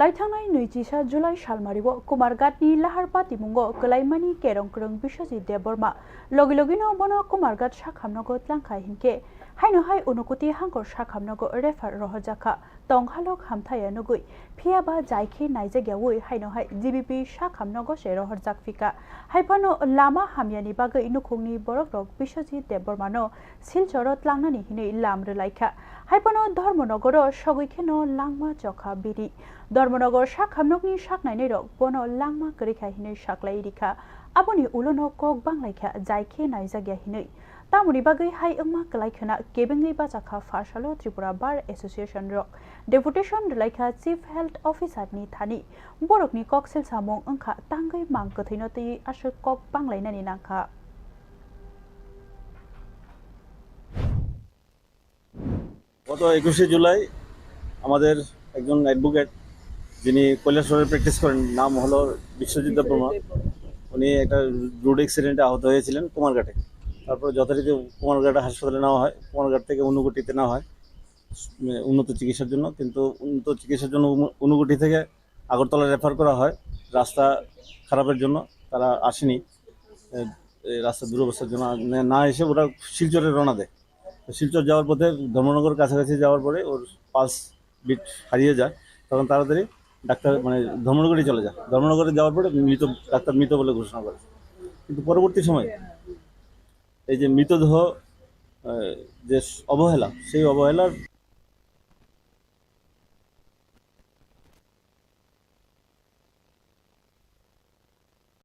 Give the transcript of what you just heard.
लाइथांनाय 24 जुलाइ सालमारिव कुमारघाटनि लाहारपाति मुंगो कलाइमानि केरंक्रं बिश्वजित देबबर्मा लगे लगेनो बनो कुमारघाट साखामनगो tlangkha हिनके हाइनोहाय उनुकुति हांकर साखामनगो रेफार रहजाखा तंगहालक हामथाया नुगुइ फियाबा जायखे नाइजाग्यावुइ हाइनोहाय जीबीपी साखामनगो से रहरजाक फिका हाइफानो लामा हामियानि बागै नुखुंनि बरकरक बिश्वजित देबबर्मानो सिलचर tlangनानि हिनै लामरोलाइखा हाइफानो धर्मनगर सगैखेनो लांमा चखा बिरि धर्मनगर साखामनगनि साखनायनै रक बनो लांमा करिखा हिनै साखलाई रिखा आबनि उलनो कक बांलाइखा जायखे नाइजाग्या हिनै तामुनि बागै हाय ओंमा कलाइखना केबेंगै बाजाखा फारसालो त्रिपुरा बार एसोसिएशन रक डेपुटेशन रलाइखा चीफ हेल्थ ऑफिसरनि थानि बरकनि कक्सेल सामं ओंखा तांगै मां कथैनो तै आसो कक बांलाइनानि नांखा গত 21শে জুলাই আমাদের একজন অ্যাডভোকেট যিনি কৈলাসহরে প্র্যাকটিস করেন নাম হলো বিশ্বজিৎ দেববর্মা। উনি একটা রোড অ্যাক্সিডেন্টে আহত হয়েছিলেন কুমারঘাটে। তারপরে যথারীতি কুমারঘাট হাসপাতালে নেওয়া হয়, কুমারঘাট থেকে ঊনকোটিতে নেওয়া হয় উন্নত চিকিৎসার জন্য। কিন্তু উন্নত চিকিৎসার জন্য ঊনকোটি থেকে আগরতলা রেফার করা হয় রাস্তা খারাপের জন্য। তারা আসেনি, রাস্তা দুরবস্থার জন্য না এসে ওরা শিলচরে রওনা দেয়। শিলচর যাওয়ার পথে ধর্মনগর কাছাকাছি যাওয়ার পরে ওর পালস বিট হারিয়ে যায়। তখন তাড়াতাড়ি ডাক্তার ধর্মনগরে চলে যায়। ধর্মনগরে যাওয়ার পরে ডাক্তার মৃত বলে ঘোষণা করে। কিন্তু পরবর্তী সময়ে এই যে মৃতদেহ যে অবহেলা, সেই অবহেলার